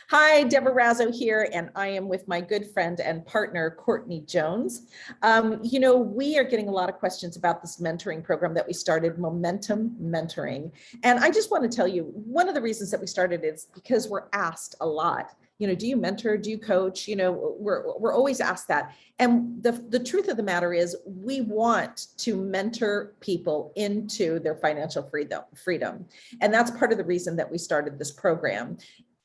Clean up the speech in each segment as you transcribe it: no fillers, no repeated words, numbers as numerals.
Hi, Deborah Razzo here, and I am with my good friend and partner, Courtney Jones. We are getting a lot of questions about this mentoring program that we started, Momentum Mentoring. And I just want to tell you, one of the reasons that we started is because we're asked a lot. Do you mentor? Do you coach? We're always asked that. And the truth of the matter is we want to mentor people into their financial freedom. And that's part of the reason that we started this program.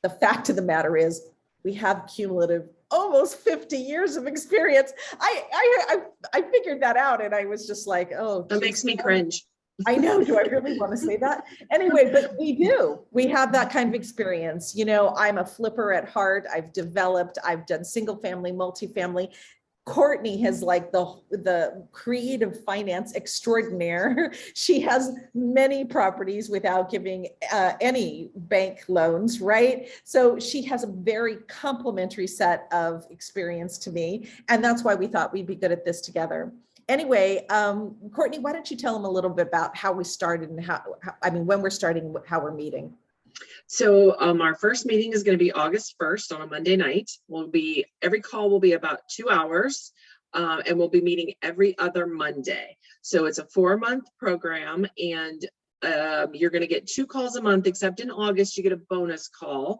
The fact of the matter is we have cumulative almost 50 years of experience. I figured that out and I was just like, oh, that makes me cringe. I know. Do I really want to say that? Anyway, but we do. We have that kind of experience. I'm a flipper at heart. I've done single family, multifamily. Courtney has like the creative finance extraordinaire. She has many properties without giving any bank loans, right? So she has a very complementary set of experience to me. And that's why we thought we'd be good at this together. Anyway, Courtney, why don't you tell them a little bit about how we started and when we're starting, how we're meeting. So our first meeting is going to be August 1st on a Monday night. Every call will be about 2 hours, and we'll be meeting every other Monday. So it's a 4-month program, and you're going to get 2 calls a month, except in August you get a bonus call.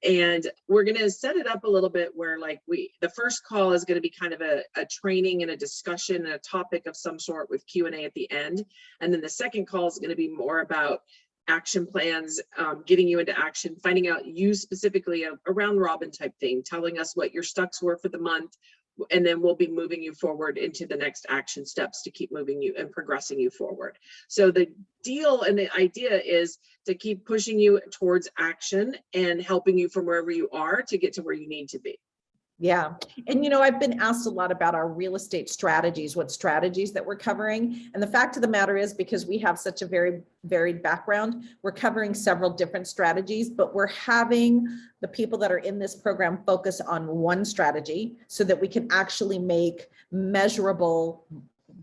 And we're going to set it up a little bit where the first call is going to be kind of a training and a discussion and a topic of some sort with Q&A at the end. And then the second call is going to be more about action plans, getting you into action, finding out you specifically a round robin type thing, telling us what your stucks were for the month, and then we'll be moving you forward into the next action steps to keep moving you and progressing you forward. So the deal and the idea is to keep pushing you towards action and helping you from wherever you are to get to where you need to be. Yeah. And, I've been asked a lot about our real estate strategies, what strategies that we're covering. And the fact of the matter is, because we have such a very varied background, we're covering several different strategies, but we're having the people that are in this program focus on one strategy so that we can actually make measurable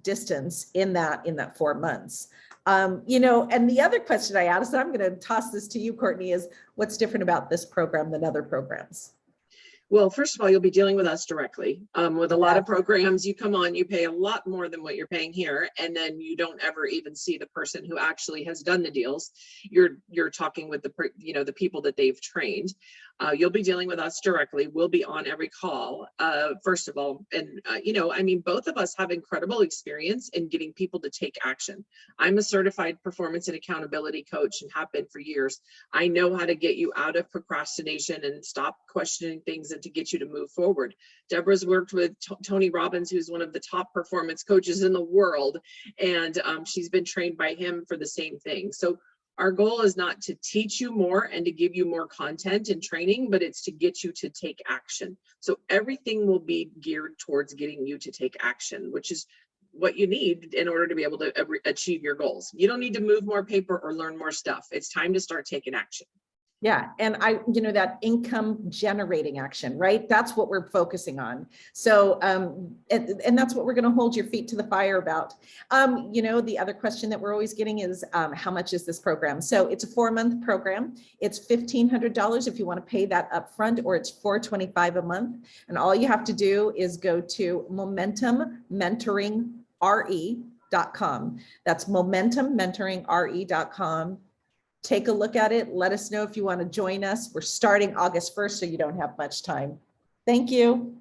distance in that 4 months. And the other question I asked, and I'm going to toss this to you, Courtney, is what's different about this program than other programs? Well, first of all, you'll be dealing with us directly. With a lot of programs, you come on, you pay a lot more than what you're paying here, and then you don't ever even see the person who actually has done the deals. You're talking with the people that they've trained. You'll be dealing with us directly. We'll be on every call, first of all. And, both of us have incredible experience in getting people to take action. I'm a certified performance and accountability coach and have been for years. I know how to get you out of procrastination and stop questioning things and to get you to move forward. Deborah's worked with Tony Robbins, who's one of the top performance coaches in the world. And she's been trained by him for the same thing. So our goal is not to teach you more and to give you more content and training, but it's to get you to take action. So everything will be geared towards getting you to take action, which is what you need in order to be able to achieve your goals. You don't need to move more paper or learn more stuff. It's time to start taking action. Yeah. And that income generating action, right? That's what we're focusing on. So, and that's what we're going to hold your feet to the fire about. The other question that we're always getting is, how much is this program? So it's a 4-month program. It's $1,500 if you want to pay that up front, or it's $425 a month. And all you have to do is go to momentummentoringre.com. That's momentummentoringre.com. Take a look at it. Let us know if you want to join us. We're starting August 1st, so you don't have much time. Thank you.